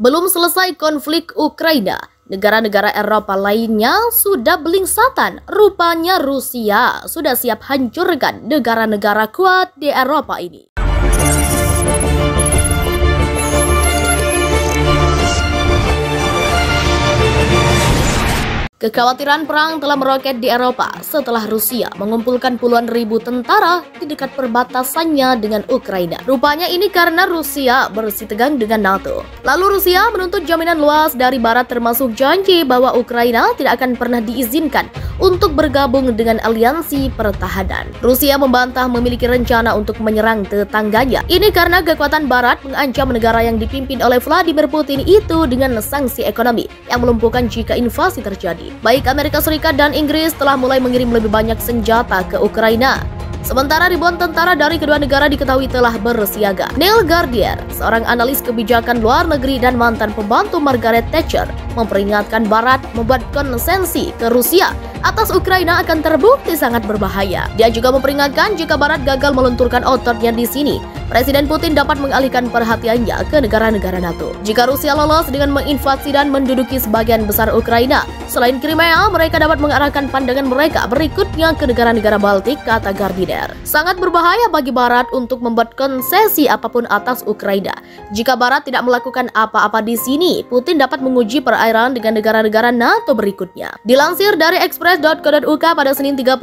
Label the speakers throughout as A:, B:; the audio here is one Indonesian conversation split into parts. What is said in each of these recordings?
A: Belum selesai konflik Ukraina, negara-negara Eropa lainnya sudah belingsatan. Rupanya Rusia sudah siap hancurkan negara-negara kuat di Eropa ini. Kekhawatiran perang telah meroket di Eropa setelah Rusia mengumpulkan puluhan ribu tentara di dekat perbatasannya dengan Ukraina. Rupanya ini karena Rusia bersitegang dengan NATO. Lalu Rusia menuntut jaminan luas dari Barat termasuk janji bahwa Ukraina tidak akan pernah diizinkan untuk bergabung dengan aliansi pertahanan. Rusia membantah memiliki rencana untuk menyerang tetangganya. Ini karena kekuatan Barat mengancam negara yang dipimpin oleh Vladimir Putin itu dengan sanksi ekonomi yang melumpuhkan jika invasi terjadi. Baik Amerika Serikat dan Inggris telah mulai mengirim lebih banyak senjata ke Ukraina. Sementara ribuan tentara dari kedua negara diketahui telah bersiaga. Neil Gardier, seorang analis kebijakan luar negeri dan mantan pembantu Margaret Thatcher, memperingatkan Barat membuat konsesi ke Rusia atas Ukraina akan terbukti sangat berbahaya. Dia juga memperingatkan jika Barat gagal melunturkan ototnya di sini, Presiden Putin dapat mengalihkan perhatiannya ke negara-negara NATO. Jika Rusia lolos dengan menginvasi dan menduduki sebagian besar Ukraina, selain Crimea, mereka dapat mengarahkan pandangan mereka berikutnya ke negara-negara Baltik, kata Gardiner. Sangat berbahaya bagi Barat untuk membuat konsesi apapun atas Ukraina. Jika Barat tidak melakukan apa-apa di sini, Putin dapat menguji perairan dengan negara-negara NATO berikutnya. Dilansir dari Express.co.uk pada Senin 31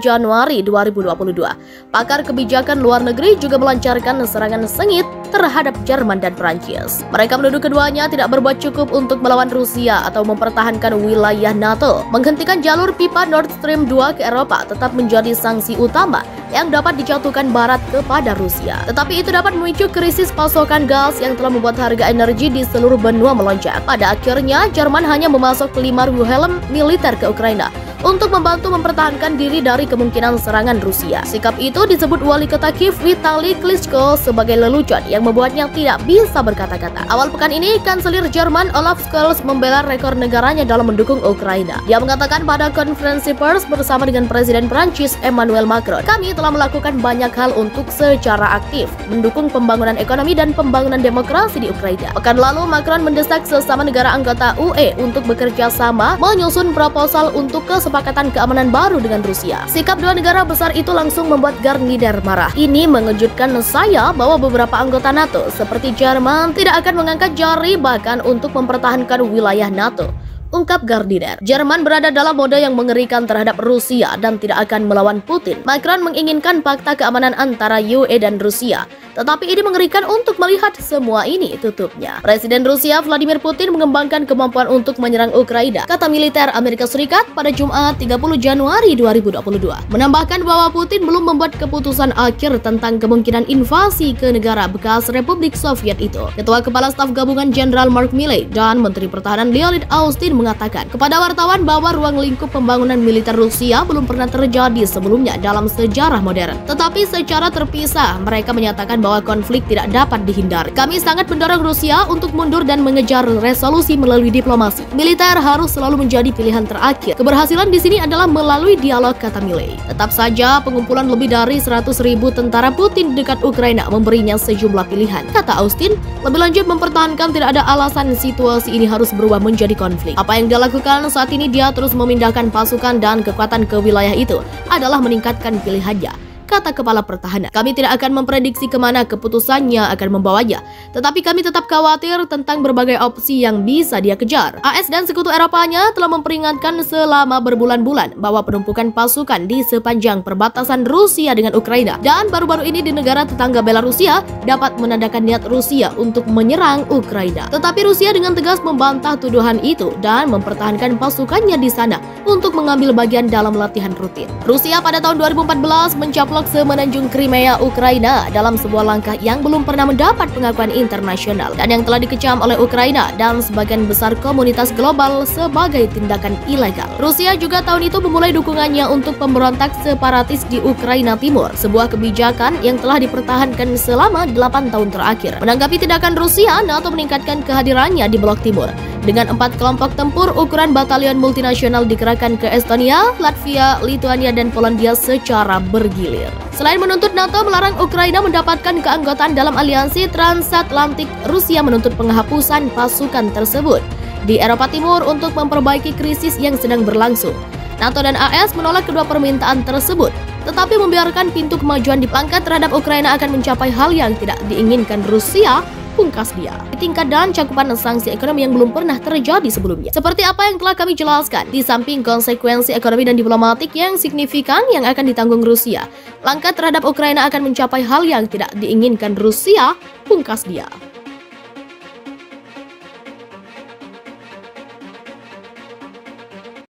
A: Januari 2022, pakar kebijakan luar negeri juga melancarkan serangan sengit terhadap Jerman dan Prancis. Mereka menuduh keduanya tidak berbuat cukup untuk melawan Rusia atau mempertahankan wilayah NATO. Menghentikan jalur pipa Nord Stream 2 ke Eropa tetap menjadi sanksi utama yang dapat dijatuhkan Barat kepada Rusia. Tetapi itu dapat memicu krisis pasokan gas yang telah membuat harga energi di seluruh benua melonjak. Pada akhirnya, Jerman hanya memasok 5.000 helm militer ke Ukraina untuk membantu mempertahankan diri dari kemungkinan serangan Rusia. Sikap itu disebut wali kota Kiev Vitali Klitschko sebagai lelucon yang membuatnya tidak bisa berkata-kata. Awal pekan ini, Kanselir Jerman Olaf Scholz membela rekor negaranya dalam mendukung Ukraina. Dia mengatakan pada konferensi pers bersama dengan Presiden Prancis Emmanuel Macron, "Kami telah melakukan banyak hal untuk secara aktif mendukung pembangunan ekonomi dan pembangunan demokrasi di Ukraina." Pekan lalu, Macron mendesak sesama negara anggota UE untuk bekerja sama menyusun proposal untuk kesepakatan keamanan baru dengan Rusia. Sikap dua negara besar itu langsung membuat Gardiner marah. "Ini mengejutkan saya bahwa beberapa anggota NATO seperti Jerman tidak akan mengangkat jari bahkan untuk mempertahankan wilayah NATO," ungkap Gardiner. Jerman berada dalam mode yang mengerikan terhadap Rusia dan tidak akan melawan Putin. Macron menginginkan fakta keamanan antara UE dan Rusia, tetapi ini mengerikan untuk melihat semua ini, tutupnya. Presiden Rusia Vladimir Putin mengembangkan kemampuan untuk menyerang Ukraina, kata militer Amerika Serikat pada Jumat 30 Januari 2022. Menambahkan bahwa Putin belum membuat keputusan akhir tentang kemungkinan invasi ke negara bekas Republik Soviet itu. Ketua Kepala Staf Gabungan Jenderal Mark Milley dan Menteri Pertahanan Lloyd Austin mengatakan kepada wartawan bahwa ruang lingkup pembangunan militer Rusia belum pernah terjadi sebelumnya dalam sejarah modern. Tetapi secara terpisah, mereka menyatakan bahwa konflik tidak dapat dihindari. "Kami sangat mendorong Rusia untuk mundur dan mengejar resolusi melalui diplomasi. Militer harus selalu menjadi pilihan terakhir. Keberhasilan di sini adalah melalui dialog," kata Milley. Tetap saja, pengumpulan lebih dari 100.000 tentara Putin di dekat Ukraina memberinya sejumlah pilihan. Kata Austin, lebih lanjut mempertahankan tidak ada alasan situasi ini harus berubah menjadi konflik. Apa yang dia lakukan saat ini, dia terus memindahkan pasukan dan kekuatan ke wilayah itu adalah meningkatkan pilihannya, kata Kepala Pertahanan. "Kami tidak akan memprediksi kemana keputusannya akan membawanya, tetapi kami tetap khawatir tentang berbagai opsi yang bisa dia kejar." AS dan sekutu Eropanya telah memperingatkan selama berbulan-bulan bahwa penumpukan pasukan di sepanjang perbatasan Rusia dengan Ukraina dan baru-baru ini di negara tetangga Belarusia dapat menandakan niat Rusia untuk menyerang Ukraina. Tetapi Rusia dengan tegas membantah tuduhan itu dan mempertahankan pasukannya di sana untuk mengambil bagian dalam latihan rutin. Rusia pada tahun 2014 mencaplok semenanjung Crimea, Ukraina dalam sebuah langkah yang belum pernah mendapat pengakuan internasional dan yang telah dikecam oleh Ukraina dan sebagian besar komunitas global sebagai tindakan ilegal. Rusia juga tahun itu memulai dukungannya untuk pemberontak separatis di Ukraina Timur, sebuah kebijakan yang telah dipertahankan selama 8 tahun terakhir. Menanggapi tindakan Rusia, NATO meningkatkan kehadirannya di Blok Timur dengan 4 kelompok tempur ukuran batalion multinasional dikerahkan ke Estonia, Latvia, Lituania, dan Polandia secara bergilir. Selain menuntut NATO melarang Ukraina mendapatkan keanggotaan dalam aliansi transatlantik, Rusia menuntut penghapusan pasukan tersebut di Eropa Timur untuk memperbaiki krisis yang sedang berlangsung. NATO dan AS menolak kedua permintaan tersebut, tetapi membiarkan pintu kemajuan di pangkat terhadap Ukraina akan mencapai hal yang tidak diinginkan Rusia, pungkas dia. Tingkat dan cakupan sanksi ekonomi yang belum pernah terjadi sebelumnya. Seperti apa yang telah kami jelaskan, di samping konsekuensi ekonomi dan diplomatik yang signifikan yang akan ditanggung Rusia, langkah terhadap Ukraina akan mencapai hal yang tidak diinginkan Rusia, pungkas dia.